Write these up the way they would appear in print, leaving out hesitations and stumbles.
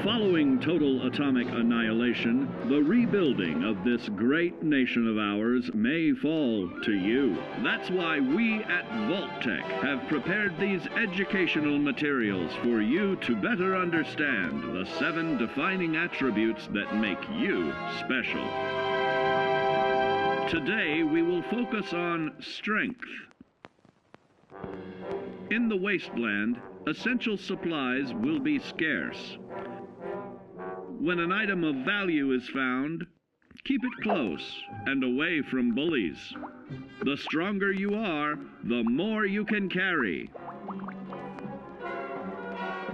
Following total atomic annihilation, the rebuilding of this great nation of ours may fall to you. That's why we at Vault-Tec have prepared these educational materials for you to better understand the 7 defining attributes that make you special. Today, we will focus on strength. In the wasteland, essential supplies will be scarce. When an item of value is found, keep it close and away from bullies. The stronger you are, the more you can carry.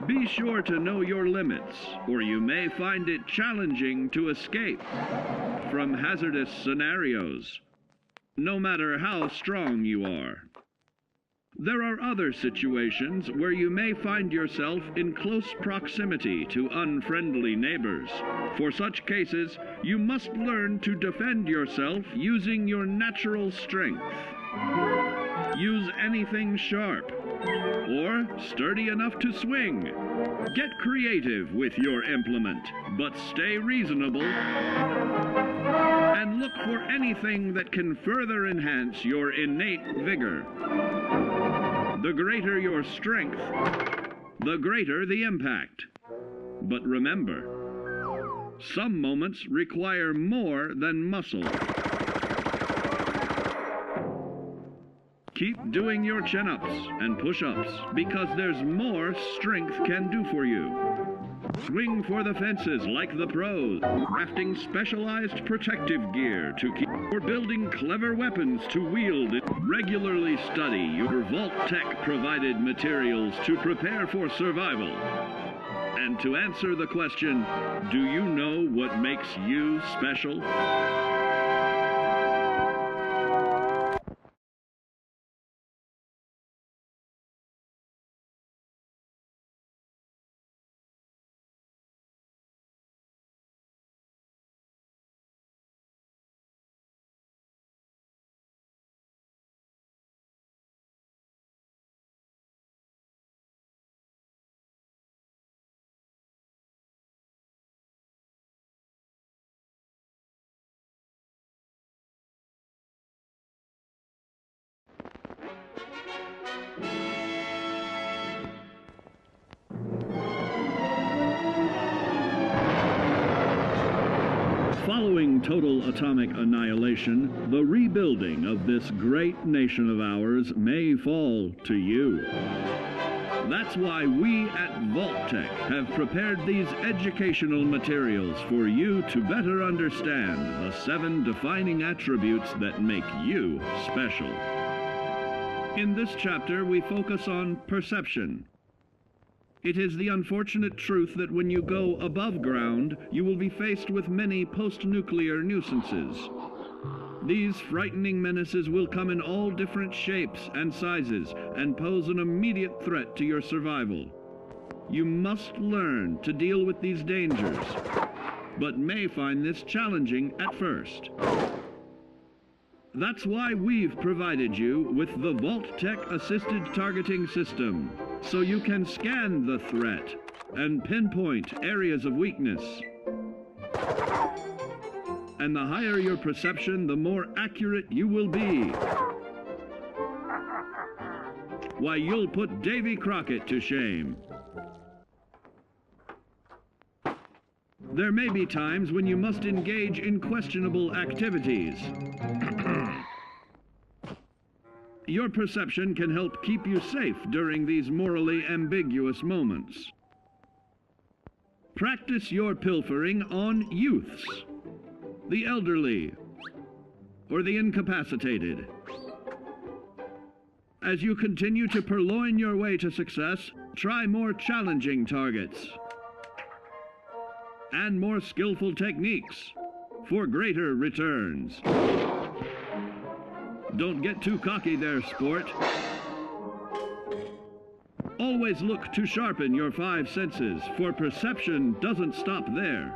Be sure to know your limits, or you may find it challenging to escape from hazardous scenarios, no matter how strong you are. There are other situations where you may find yourself in close proximity to unfriendly neighbors. For such cases, you must learn to defend yourself using your natural strength. Use anything sharp or sturdy enough to swing. Get creative with your implement, but stay reasonable. And look for anything that can further enhance your innate vigor. The greater your strength, the greater the impact. But remember, some moments require more than muscle. Keep doing your chin-ups and push-ups, because there's more strength can do for you. Swing for the fences like the pros, crafting specialized protective gear to keep, or building clever weapons to wield. Regularly study your Vault-Tec provided materials to prepare for survival. And to answer the question, do you know what makes you special? Following total atomic annihilation, the rebuilding of this great nation of ours may fall to you. That's why we at Vault-Tec have prepared these educational materials for you to better understand the 7 defining attributes that make you special. In this chapter, we focus on perception. It is the unfortunate truth that when you go above ground, you will be faced with many post-nuclear nuisances. These frightening menaces will come in all different shapes and sizes and pose an immediate threat to your survival. You must learn to deal with these dangers, but may find this challenging at first. That's why we've provided you with the Vault-Tec assisted targeting system, so you can scan the threat and pinpoint areas of weakness. And the higher your perception, the more accurate you will be. Why, you'll put Davy Crockett to shame. There may be times when you must engage in questionable activities. Your perception can help keep you safe during these morally ambiguous moments. Practice your pilfering on youths, the elderly, or the incapacitated. As you continue to purloin your way to success, try more challenging targets and more skillful techniques for greater returns. Don't get too cocky there, sport. Always look to sharpen your 5 senses, for perception doesn't stop there.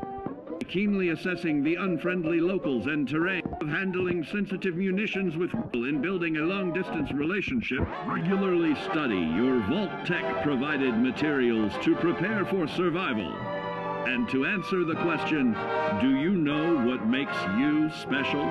Keenly assessing the unfriendly locals and terrain, of handling sensitive munitions with in building a long-distance relationship. Regularly study your Vault-Tec provided materials to prepare for survival. And to answer the question, do you know what makes you special?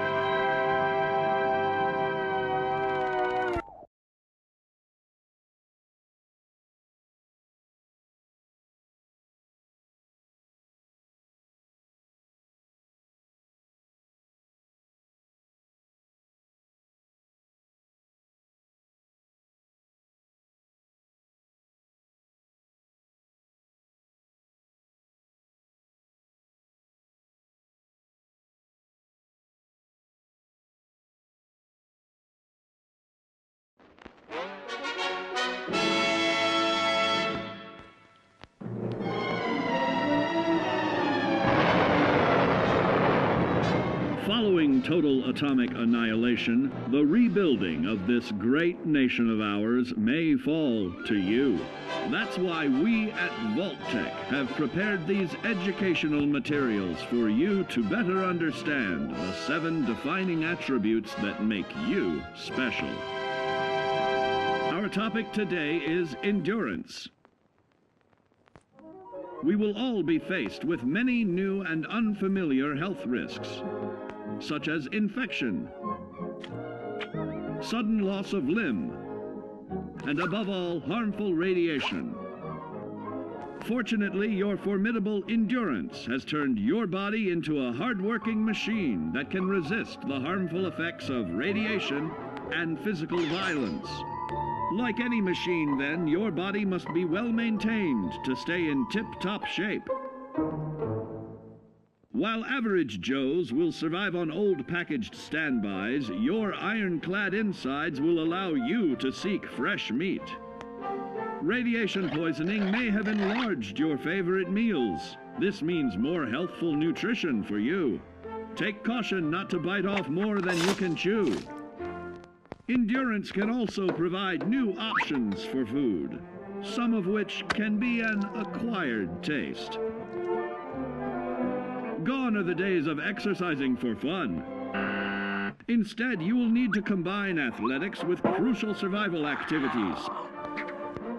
Following total atomic annihilation, the rebuilding of this great nation of ours may fall to you. That's why we at Vault-Tec have prepared these educational materials for you to better understand the 7 defining attributes that make you special. Our topic today is endurance. We will all be faced with many new and unfamiliar health risks, such as infection, sudden loss of limb, and above all, harmful radiation. Fortunately, your formidable endurance has turned your body into a hard-working machine that can resist the harmful effects of radiation and physical violence. Like any machine, then, your body must be well maintained to stay in tip-top shape. While average Joes will survive on old packaged standbys, your ironclad insides will allow you to seek fresh meat. Radiation poisoning may have enlarged your favorite meals. This means more healthful nutrition for you. Take caution not to bite off more than you can chew. Endurance can also provide new options for food, some of which can be an acquired taste. Gone are the days of exercising for fun. Instead, you will need to combine athletics with crucial survival activities.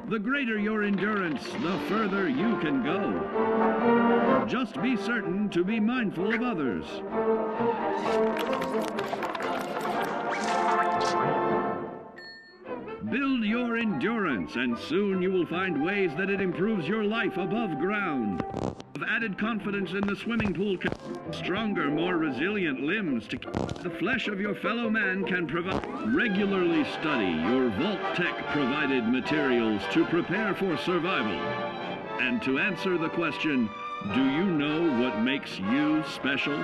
The greater your endurance, the further you can go. Just be certain to be mindful of others. Build your endurance, and soon you will find ways that it improves your life above ground. Added confidence in the swimming pool, stronger, more resilient limbs to the flesh of your fellow man can provide. Regularly study your Vault-Tec provided materials to prepare for survival. And to answer the question, do you know what makes you special?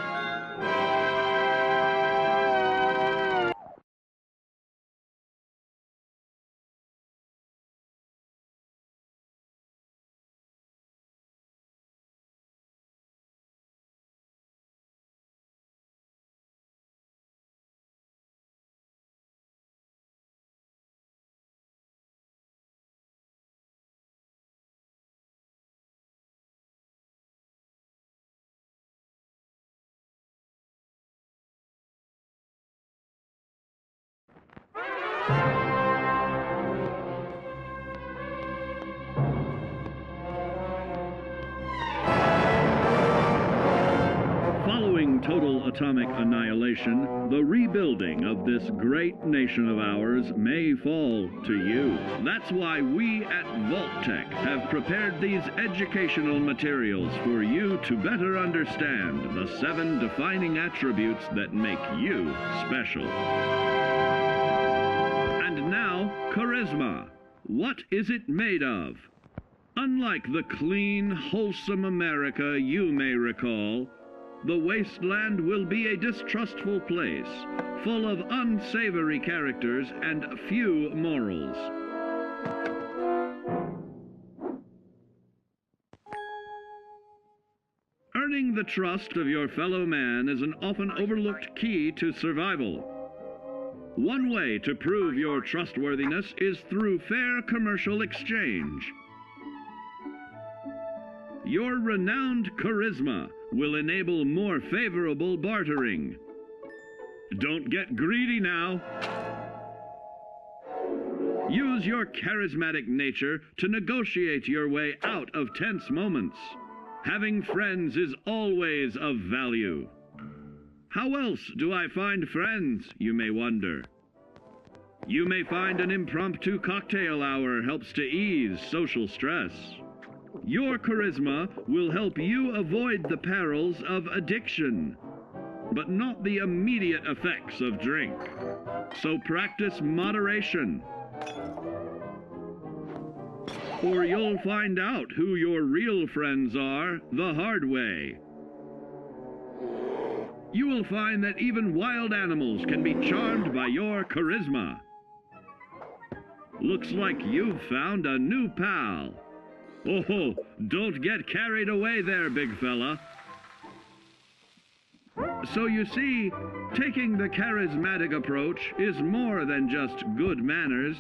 Following total atomic annihilation, the rebuilding of this great nation of ours may fall to you. That's why we at Vault-Tec have prepared these educational materials for you to better understand the 7 defining attributes that make you special. And now, charisma. What is it made of? Unlike the clean, wholesome America you may recall, the wasteland will be a distrustful place, full of unsavory characters and few morals. Earning the trust of your fellow man is an often overlooked key to survival. One way to prove your trustworthiness is through fair commercial exchange. Your renowned charisma will enable more favorable bartering. Don't get greedy now. Use your charismatic nature to negotiate your way out of tense moments. Having friends is always of value. How else do I find friends, you may wonder? You may find an impromptu cocktail hour helps to ease social stress. Your charisma will help you avoid the perils of addiction, but not the immediate effects of drink. So practice moderation, or you'll find out who your real friends are the hard way. You will find that even wild animals can be charmed by your charisma. Looks like you've found a new pal. Oh, don't get carried away there, big fella. So you see, taking the charismatic approach is more than just good manners.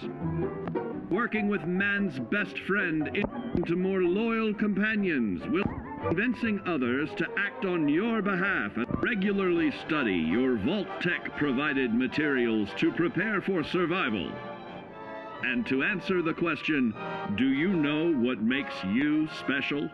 Working with man's best friend into more loyal companions will convincing others to act on your behalf and regularly study your Vault-Tec provided materials to prepare for survival. And to answer the question, do you know what makes you special?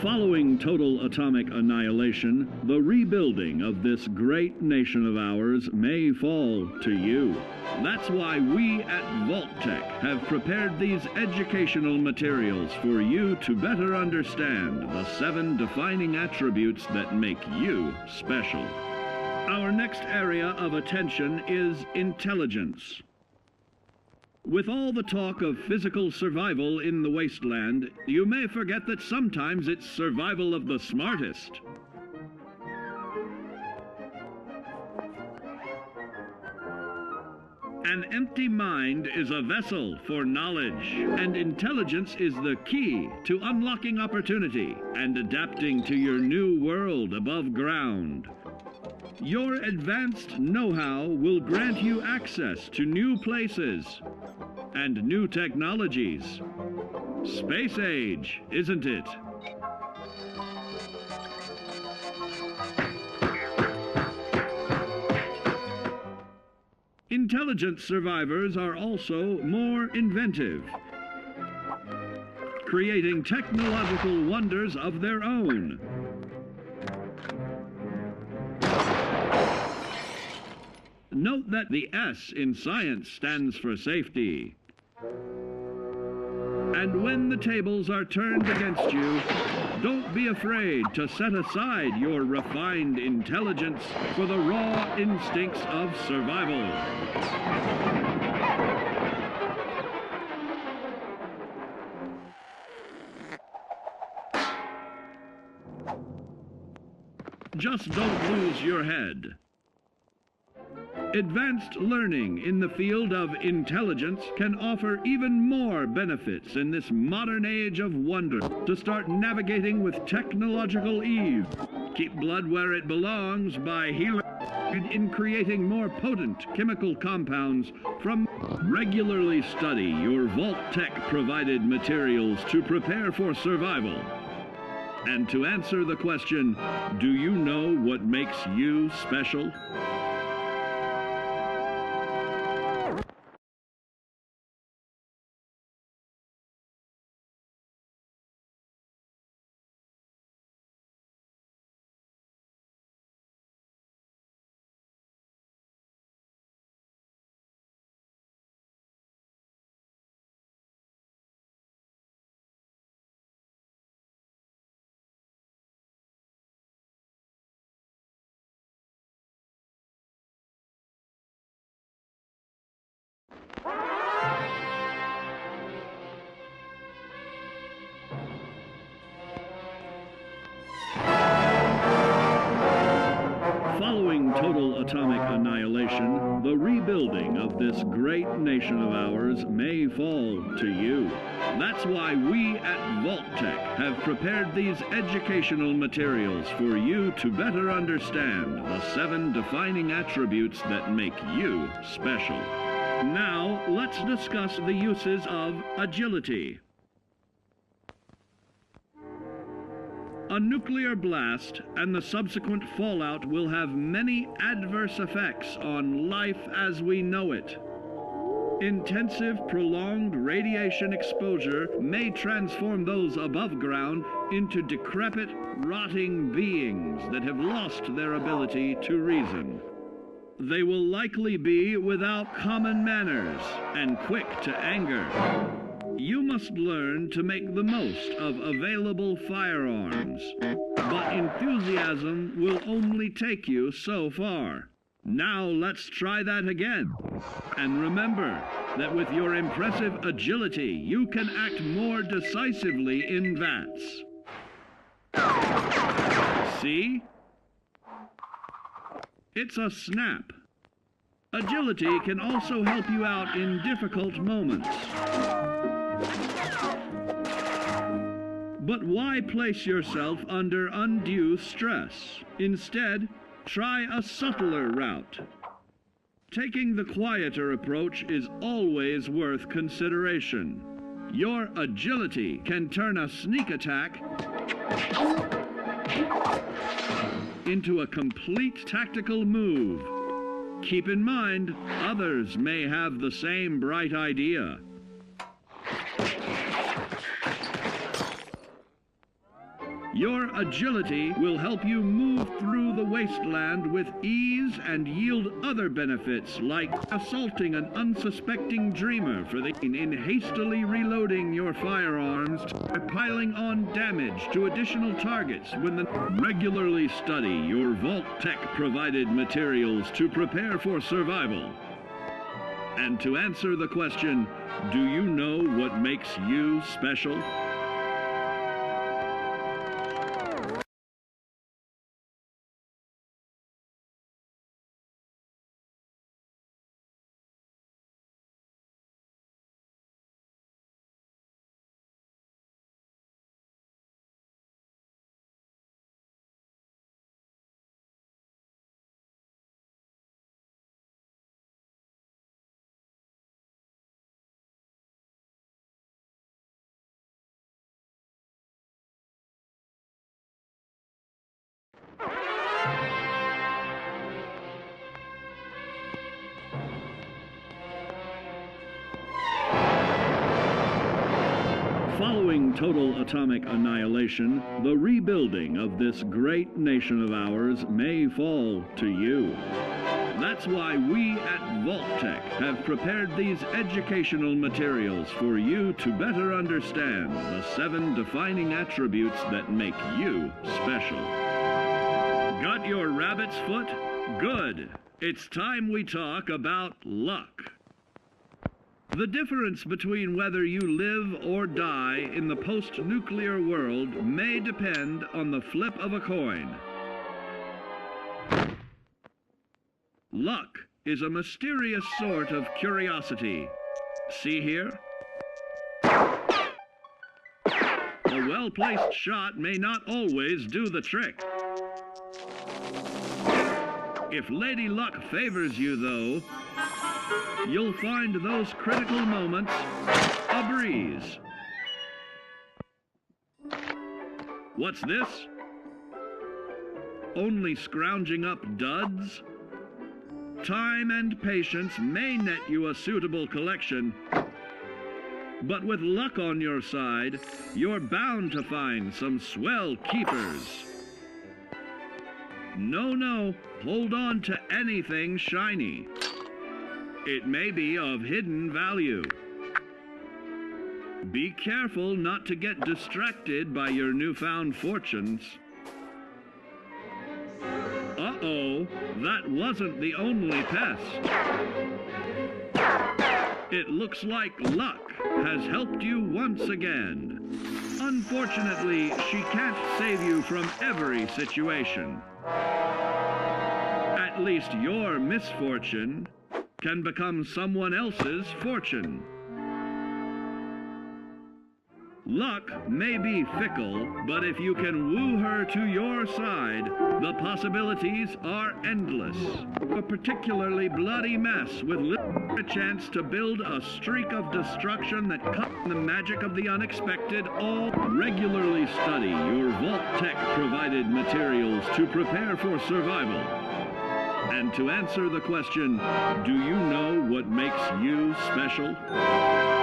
Following total atomic annihilation, the rebuilding of this great nation of ours may fall to you. That's why we at Vault-Tec have prepared these educational materials for you to better understand the 7 defining attributes that make you special. Our next area of attention is intelligence. With all the talk of physical survival in the wasteland, you may forget that sometimes it's survival of the smartest. An empty mind is a vessel for knowledge, and intelligence is the key to unlocking opportunity and adapting to your new world above ground. Your advanced know-how will grant you access to new places and new technologies. Space age, isn't it? Intelligent survivors are also more inventive, creating technological wonders of their own. Note that the S in science stands for safety. And when the tables are turned against you, don't be afraid to set aside your refined intelligence for the raw instincts of survival. Just don't lose your head. Advanced learning in the field of intelligence can offer even more benefits in this modern age of wonder. To start navigating with technological ease, keep blood where it belongs by healing in creating more potent chemical compounds from. Regularly study your Vault-Tec provided materials to prepare for survival. And to answer the question, do you know what makes you special? atomic annihilation, the rebuilding of this great nation of ours may fall to you. That's why we at Vault-Tec have prepared these educational materials for you to better understand the 7 defining attributes that make you special. Now, let's discuss the uses of agility. A nuclear blast and the subsequent fallout will have many adverse effects on life as we know it. Intensive, prolonged radiation exposure may transform those above ground into decrepit, rotting beings that have lost their ability to reason. They will likely be without common manners and quick to anger. You must learn to make the most of available firearms, but enthusiasm will only take you so far. Now let's try that again. And remember that with your impressive agility, you can act more decisively in VATS. See? It's a snap. Agility can also help you out in difficult moments. But why place yourself under undue stress? Instead, try a subtler route. Taking the quieter approach is always worth consideration. Your agility can turn a sneak attack into a complete tactical move. Keep in mind, others may have the same bright idea. Your agility will help you move through the wasteland with ease and yield other benefits like assaulting an unsuspecting dreamer in hastily reloading your firearms or piling on damage to additional targets regularly study your Vault-Tec provided materials to prepare for survival. And to answer the question, do you know what makes you special? Following total atomic annihilation, the rebuilding of this great nation of ours may fall to you. That's why we at Vault-Tec have prepared these educational materials for you to better understand the 7 defining attributes that make you special. Got your rabbit's foot? Good. It's time we talk about luck. The difference between whether you live or die in the post-nuclear world may depend on the flip of a coin. Luck is a mysterious sort of curiosity. See here? A well-placed shot may not always do the trick. If Lady Luck favors you, though, you'll find those critical moments a breeze. What's this? Only scrounging up duds? Time and patience may net you a suitable collection, but with luck on your side, you're bound to find some swell keepers. No, hold on to anything shiny. It may be of hidden value. Be careful not to get distracted by your newfound fortunes. Uh-oh, that wasn't the only pest. It looks like luck has helped you once again. Unfortunately, she can't save you from every situation. At least your misfortune can become someone else's fortune. Luck may be fickle, but if you can woo her to your side, the possibilities are endless. A particularly bloody mess with little chance to build a streak of destruction that cuts the magic of the unexpected. All regularly study your Vault-Tec provided materials to prepare for survival. And to answer the question, do you know what makes you special?